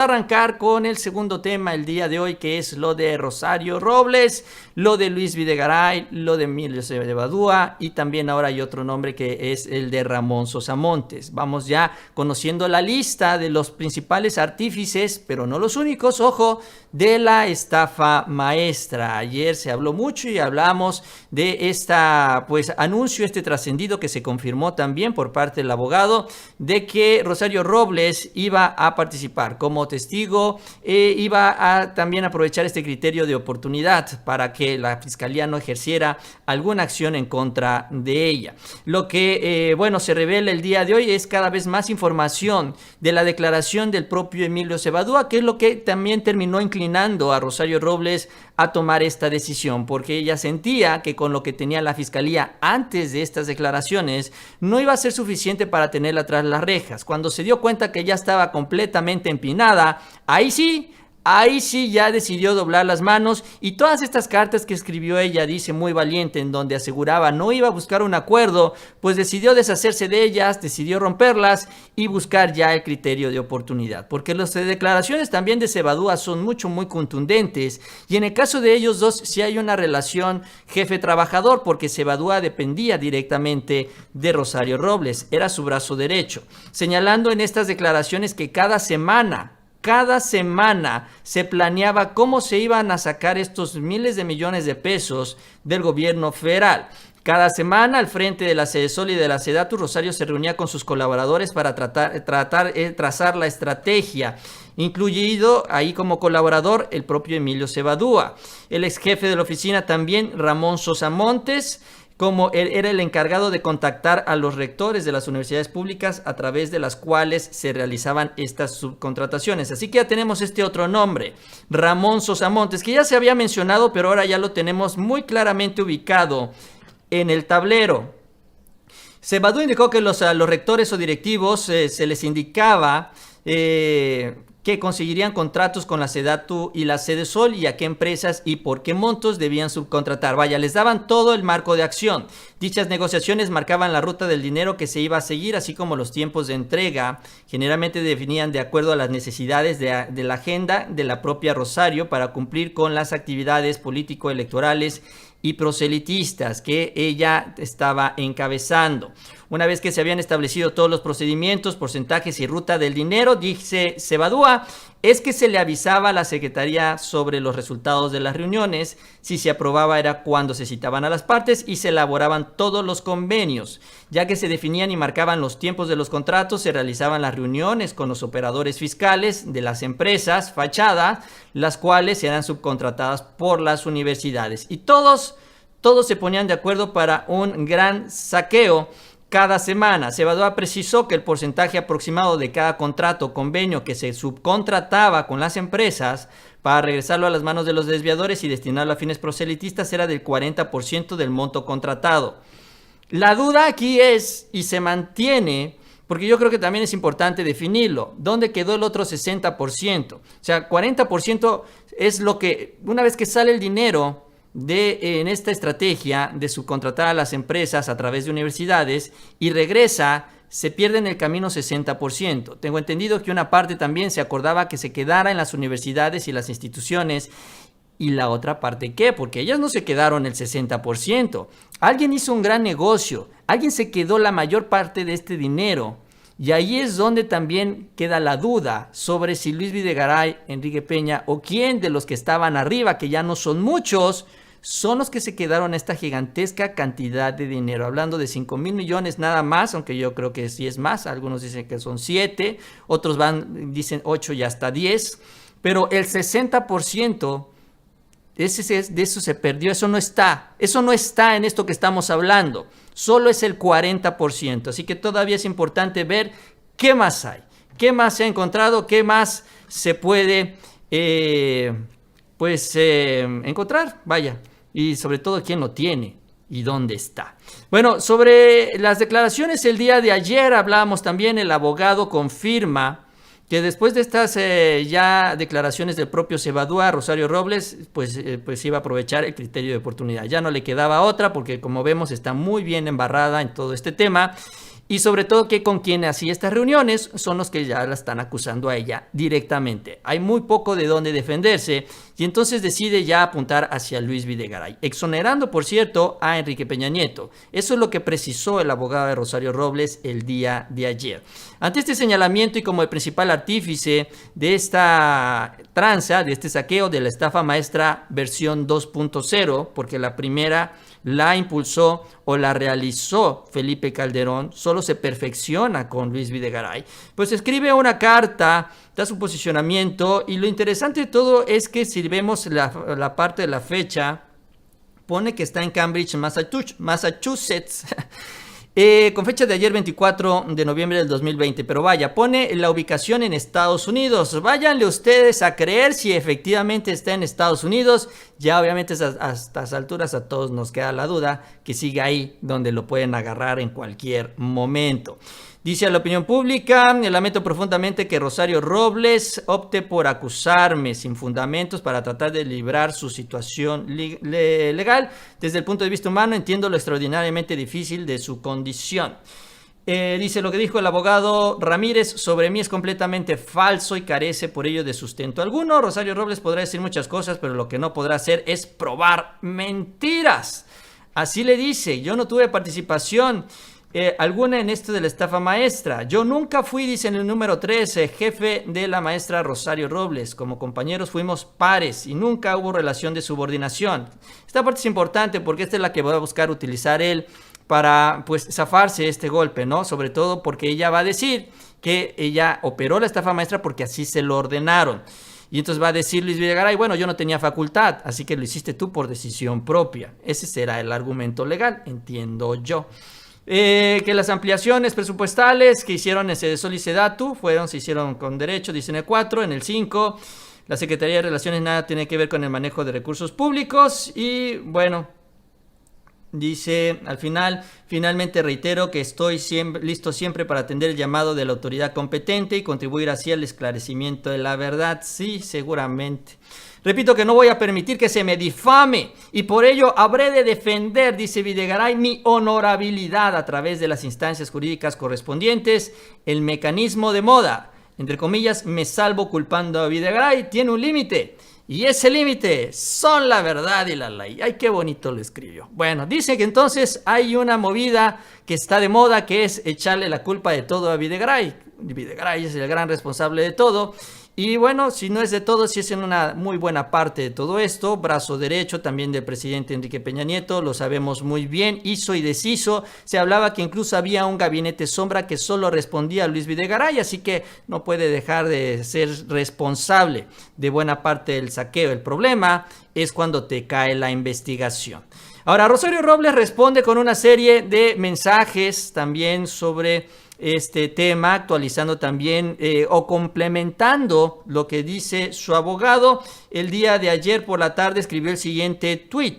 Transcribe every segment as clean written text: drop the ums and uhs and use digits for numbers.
Arrancar con el segundo tema el día de hoy, que es lo de Rosario Robles, lo de Luis Videgaray, lo de Emilio Cebadúa, y también ahora hay otro nombre que es el de Ramón Sosa Montes. Vamos ya conociendo la lista de los principales artífices, pero no los únicos, ojo, de la estafa maestra. Ayer se habló mucho y hablamos de anuncio, trascendido que se confirmó también por parte del abogado, de que Rosario Robles iba a participar como testigo, iba a también aprovechar este criterio de oportunidad para que la fiscalía no ejerciera alguna acción en contra de ella. Lo que se revela el día de hoy es cada vez más información de la declaración del propio Emilio Cebadúa, que es lo que también terminó inclinando a Rosario Robles a tomar esta decisión, porque ella sentía que con lo que tenía la fiscalía antes de estas declaraciones no iba a ser suficiente para tenerla tras las rejas. Cuando se dio cuenta que ya estaba completamente empinada, ahí sí ya decidió doblar las manos, y todas estas cartas que escribió ella, dice, muy valiente, en donde aseguraba no iba a buscar un acuerdo, pues decidió deshacerse de ellas, decidió romperlas y buscar ya el criterio de oportunidad, porque las declaraciones también de Cebadúa son muy contundentes, y en el caso de ellos dos sí hay una relación jefe-trabajador, porque Cebadúa dependía directamente de Rosario Robles, era su brazo derecho, señalando en estas declaraciones que cada semana se planeaba cómo se iban a sacar estos miles de millones de pesos del gobierno federal. Cada semana, al frente de la Sedesol y de la Sedatu, Rosario se reunía con sus colaboradores para trazar la estrategia, incluido ahí como colaborador el propio Emilio Cebadúa. El ex jefe de la oficina también, Ramón Sosa Montes, como él era el encargado de contactar a los rectores de las universidades públicas a través de las cuales se realizaban estas subcontrataciones. Así que ya tenemos este otro nombre, Ramón Sosa Montes, que ya se había mencionado, pero ahora ya lo tenemos muy claramente ubicado en el tablero. Cebadúa indicó que los rectores o directivos se les indicaba que conseguirían contratos con la Sedatu y la Sedesol, y a qué empresas y por qué montos debían subcontratar. Vaya, les daban todo el marco de acción. Dichas negociaciones marcaban la ruta del dinero que se iba a seguir, así como los tiempos de entrega. Generalmente definían de acuerdo a las necesidades de la agenda de la propia Rosario para cumplir con las actividades político-electorales y proselitistas que ella estaba encabezando. Una vez que se habían establecido todos los procedimientos, porcentajes y ruta del dinero, dice Cebadúa, es que se le avisaba a la Secretaría sobre los resultados de las reuniones. Si se aprobaba era cuando se citaban a las partes y se elaboraban todos los convenios. Ya que se definían y marcaban los tiempos de los contratos, se realizaban las reuniones con los operadores fiscales de las empresas fachadas, las cuales eran subcontratadas por las universidades. Y todos se ponían de acuerdo para un gran saqueo cada semana. Cebadúa precisó que el porcentaje aproximado de cada contrato o convenio que se subcontrataba con las empresas para regresarlo a las manos de los desviadores y destinarlo a fines proselitistas era del 40% del monto contratado. La duda aquí es, y se mantiene, porque yo creo que también es importante definirlo, ¿dónde quedó el otro 60%? O sea, 40% es lo que, una vez que sale el dinero en esta estrategia de subcontratar a las empresas a través de universidades y regresa, se pierde en el camino 60%. Tengo entendido que una parte también se acordaba que se quedara en las universidades y las instituciones. ¿Y la otra parte qué? Porque ellas no se quedaron el 60%. Alguien hizo un gran negocio, alguien se quedó la mayor parte de este dinero. Y ahí es donde también queda la duda sobre si Luis Videgaray, Enrique Peña o quién de los que estaban arriba, que ya no son muchos, son los que se quedaron esta gigantesca cantidad de dinero. Hablando de 5,000 millones nada más, aunque yo creo que sí es más. Algunos dicen que son 7, otros dicen 8 y hasta 10. Pero el 60%... de eso se perdió, eso no está en esto que estamos hablando, solo es el 40%, así que todavía es importante ver qué más hay, qué más se ha encontrado, qué más se puede encontrar, vaya, y sobre todo quién lo tiene y dónde está. Bueno, sobre las declaraciones el día de ayer hablábamos también, el abogado confirma que después de estas ya declaraciones del propio Cebadúa, Rosario Robles, pues iba a aprovechar el criterio de oportunidad. Ya no le quedaba otra porque, como vemos, está muy bien embarrada en todo este tema. y sobre todo que con quien hacía estas reuniones son los que ya la están acusando a ella directamente. Hay muy poco de dónde defenderse y entonces decide ya apuntar hacia Luis Videgaray, exonerando, por cierto, a Enrique Peña Nieto. Eso es lo que precisó el abogado de Rosario Robles el día de ayer. Ante este señalamiento y como el principal artífice de esta tranza, de este saqueo de la estafa maestra versión 2.0, porque la primera la impulsó o la realizó Felipe Calderón, solo se perfecciona con Luis Videgaray, pues escribe una carta, da su posicionamiento, y lo interesante de todo es que si vemos la parte de la fecha, pone que está en Cambridge, Massachusetts, con fecha de ayer 24 de noviembre del 2020, pero vaya, pone la ubicación en Estados Unidos. Váyanle ustedes a creer si efectivamente está en Estados Unidos. Ya obviamente a estas alturas a todos nos queda la duda que siga ahí, donde lo pueden agarrar en cualquier momento. Dice a la opinión pública: lamento profundamente que Rosario Robles opte por acusarme sin fundamentos para tratar de librar su situación legal. Desde el punto de vista humano entiendo lo extraordinariamente difícil de su condición. Dice: lo que dijo el abogado Ramírez sobre mí es completamente falso y carece por ello de sustento alguno. Rosario Robles podrá decir muchas cosas, pero lo que no podrá hacer es probar mentiras. Así le dice: yo no tuve participación alguna en esto de la estafa maestra. Yo nunca fui, dice en el número 13, jefe de la maestra Rosario Robles. Como compañeros fuimos pares y nunca hubo relación de subordinación. Esta parte es importante porque esta es la que va a buscar utilizar él para pues zafarse este golpe, ¿no? Sobre todo porque ella va a decir que ella operó la estafa maestra porque así se lo ordenaron. Y entonces va a decir Luis Videgaray: bueno, yo no tenía facultad, así que lo hiciste tú por decisión propia. Ese será el argumento legal, entiendo yo. Que las ampliaciones presupuestales que hicieron ese de Sol y Sedatu se hicieron con derecho, dice en el 4, en el 5. La Secretaría de Relaciones nada tiene que ver con el manejo de recursos públicos. Y bueno, dice al final: finalmente reitero que estoy listo siempre para atender el llamado de la autoridad competente y contribuir así al esclarecimiento de la verdad. Sí, seguramente. Repito que no voy a permitir que se me difame y por ello habré de defender, dice Videgaray, mi honorabilidad a través de las instancias jurídicas correspondientes. El mecanismo de moda, entre comillas, me salvo culpando a Videgaray, tiene un límite. Y ese límite son la verdad y la ley. Ay, qué bonito lo escribió. Bueno, dice que entonces hay una movida que está de moda, que es echarle la culpa de todo a Videgaray. Videgaray es el gran responsable de todo. Y bueno, si no es de todo, si es en una muy buena parte de todo esto, brazo derecho también del presidente Enrique Peña Nieto, lo sabemos muy bien, hizo y deshizo. Se hablaba que incluso había un gabinete sombra que solo respondía a Luis Videgaray, así que no puede dejar de ser responsable de buena parte del saqueo. El problema es cuando te cae la investigación. Ahora, Rosario Robles responde con una serie de mensajes también sobre este tema, actualizando también o complementando lo que dice su abogado. El día de ayer por la tarde escribió el siguiente tweet: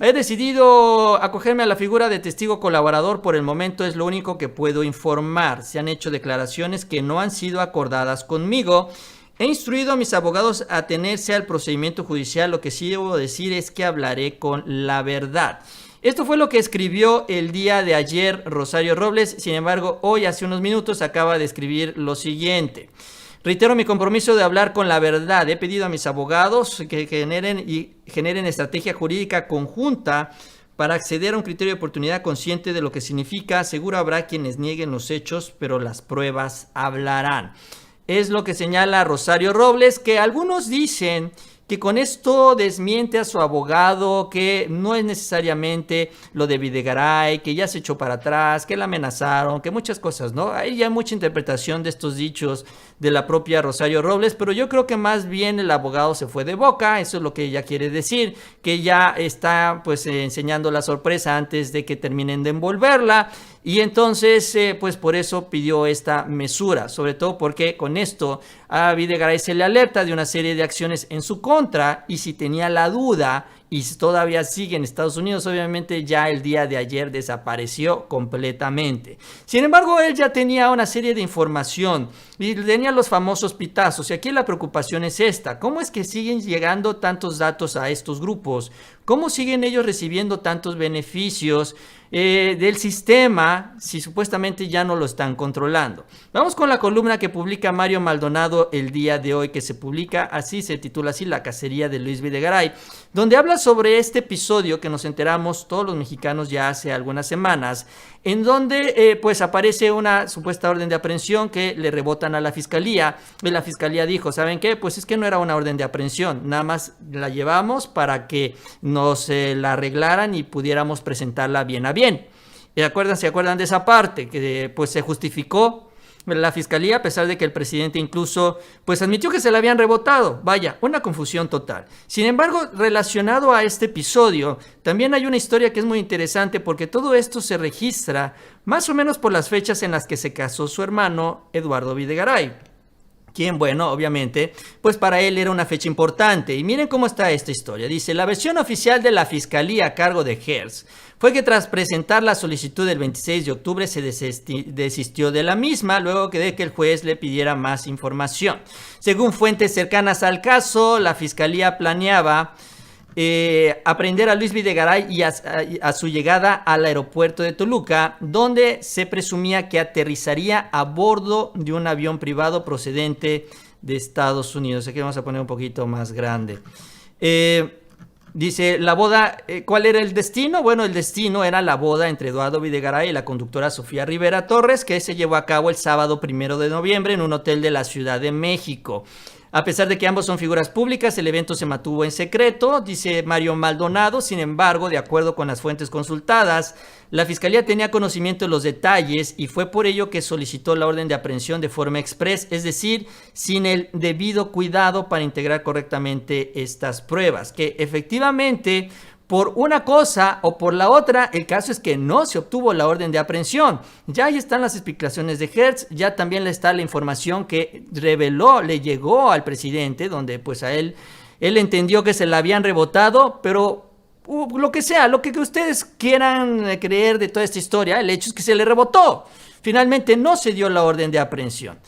he decidido acogerme a la figura de testigo colaborador. Por el momento es lo único que puedo informar. Se han hecho declaraciones que no han sido acordadas conmigo. He instruido a mis abogados a atenerse al procedimiento judicial. Lo que sí debo decir es que hablaré con la verdad. Esto fue lo que escribió el día de ayer Rosario Robles. Sin embargo, hoy, hace unos minutos, acaba de escribir lo siguiente: reitero mi compromiso de hablar con la verdad. He pedido a mis abogados que generen estrategia jurídica conjunta para acceder a un criterio de oportunidad consciente de lo que significa. Seguro habrá quienes nieguen los hechos, pero las pruebas hablarán. Es lo que señala Rosario Robles, que algunos dicen que con esto desmiente a su abogado, que no es necesariamente lo de Videgaray, que ya se echó para atrás, que la amenazaron, que muchas cosas, ¿no? Hay ya mucha interpretación de estos dichos de la propia Rosario Robles, pero yo creo que más bien el abogado se fue de boca. Eso es lo que ella quiere decir, que ya está pues enseñando la sorpresa antes de que terminen de envolverla. Y entonces, pues por eso pidió esta mesura, sobre todo porque con esto a Videgaray se le alerta de una serie de acciones en su contra, y si tenía la duda y todavía sigue en Estados Unidos. Obviamente ya el día de ayer desapareció completamente. Sin embargo, él ya tenía una serie de información y tenía los famosos pitazos. Y aquí la preocupación es esta: ¿cómo es que siguen llegando tantos datos a estos grupos? ¿Cómo siguen ellos recibiendo tantos beneficios del sistema si supuestamente ya no lo están controlando? Vamos con la columna que publica Mario Maldonado el día de hoy, que se publica así, se titula así: La cacería de Luis Videgaray, donde habla sobre este episodio que nos enteramos todos los mexicanos ya hace algunas semanas, en donde pues aparece una supuesta orden de aprehensión que le rebotan a la fiscalía, y la fiscalía dijo: ¿saben qué? Pues es que no era una orden de aprehensión, nada más la llevamos para que nos la arreglaran y pudiéramos presentarla bien a bien. ¿Se acuerdan de esa parte? Que pues se justificó la fiscalía, a pesar de que el presidente incluso pues admitió que se la habían rebotado. Vaya, una confusión total. Sin embargo, relacionado a este episodio, también hay una historia que es muy interesante, porque todo esto se registra más o menos por las fechas en las que se casó su hermano Eduardo Videgaray, quien, bueno, obviamente, pues para él era una fecha importante. Y miren cómo está esta historia. Dice: la versión oficial de la fiscalía a cargo de Hertz fue que tras presentar la solicitud del 26 de octubre se desistió de la misma, luego de que el juez le pidiera más información. Según fuentes cercanas al caso, la fiscalía planeaba aprender a Luis Videgaray y a su llegada al aeropuerto de Toluca, donde se presumía que aterrizaría a bordo de un avión privado procedente de Estados Unidos. Aquí vamos a poner un poquito más grande. Dice: la boda, ¿cuál era el destino? Bueno, el destino era la boda entre Eduardo Videgaray y la conductora Sofía Rivera Torres, que se llevó a cabo el sábado 1 de noviembre en un hotel de la Ciudad de México. A pesar de que ambos son figuras públicas, el evento se mantuvo en secreto, dice Mario Maldonado. Sin embargo, de acuerdo con las fuentes consultadas, la fiscalía tenía conocimiento de los detalles y fue por ello que solicitó la orden de aprehensión de forma express, es decir, sin el debido cuidado para integrar correctamente estas pruebas, que efectivamente, por una cosa o por la otra, el caso es que no se obtuvo la orden de aprehensión. Ya ahí están las explicaciones de Hertz, ya también le está la información que reveló, le llegó al presidente, donde pues a él entendió que se la habían rebotado, pero lo que sea, lo que ustedes quieran creer de toda esta historia, el hecho es que se le rebotó. Finalmente no se dio la orden de aprehensión.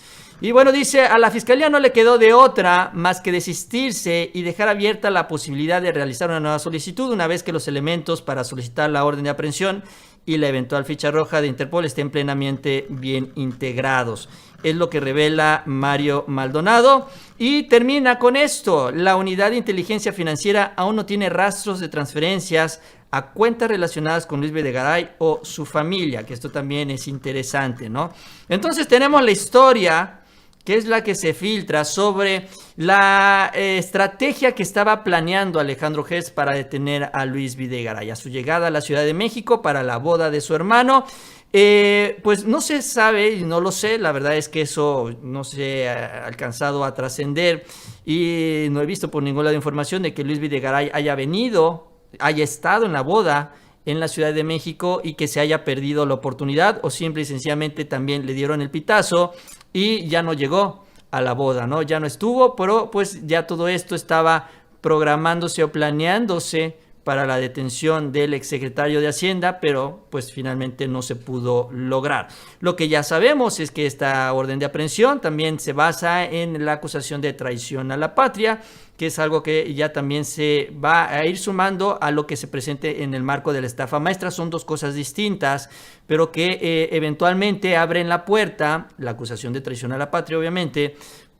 Y bueno, dice: a la fiscalía no le quedó de otra más que desistirse y dejar abierta la posibilidad de realizar una nueva solicitud una vez que los elementos para solicitar la orden de aprehensión y la eventual ficha roja de Interpol estén plenamente bien integrados. Es lo que revela Mario Maldonado. Y termina con esto: la unidad de inteligencia financiera aún no tiene rastros de transferencias a cuentas relacionadas con Luis Videgaray o su familia, que esto también es interesante, ¿no? Entonces tenemos la historia, que es la que se filtra sobre la estrategia que estaba planeando Alejandro Hertz para detener a Luis Videgaray, a su llegada a la Ciudad de México para la boda de su hermano. Pues no se sabe, y no lo sé, la verdad es que eso no se ha alcanzado a trascender y no he visto por ningún lado información de que Luis Videgaray haya estado en la boda en la Ciudad de México y que se haya perdido la oportunidad, o simple y sencillamente también le dieron el pitazo y ya no llegó a la boda, ¿no? Ya no estuvo, pero pues ya todo esto estaba programándose o planeándose para la detención del exsecretario de Hacienda, pero pues finalmente no se pudo lograr. Lo que ya sabemos es que esta orden de aprehensión también se basa en la acusación de traición a la patria, que es algo que ya también se va a ir sumando a lo que se presente en el marco de la estafa maestra. Son dos cosas distintas, pero que eventualmente abren la puerta, la acusación de traición a la patria obviamente,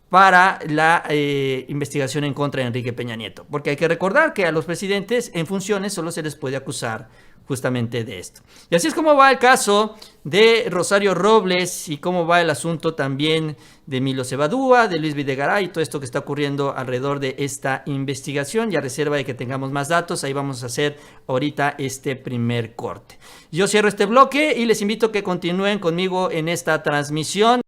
para la investigación en contra de Enrique Peña Nieto. Porque hay que recordar que a los presidentes en funciones solo se les puede acusar justamente de esto. Y así es como va el caso de Rosario Robles y cómo va el asunto también de Emilio Cebadúa, de Luis Videgaray y todo esto que está ocurriendo alrededor de esta investigación. Y a reserva de que tengamos más datos, ahí vamos a hacer ahorita este primer corte. Yo cierro este bloque y les invito a que continúen conmigo en esta transmisión.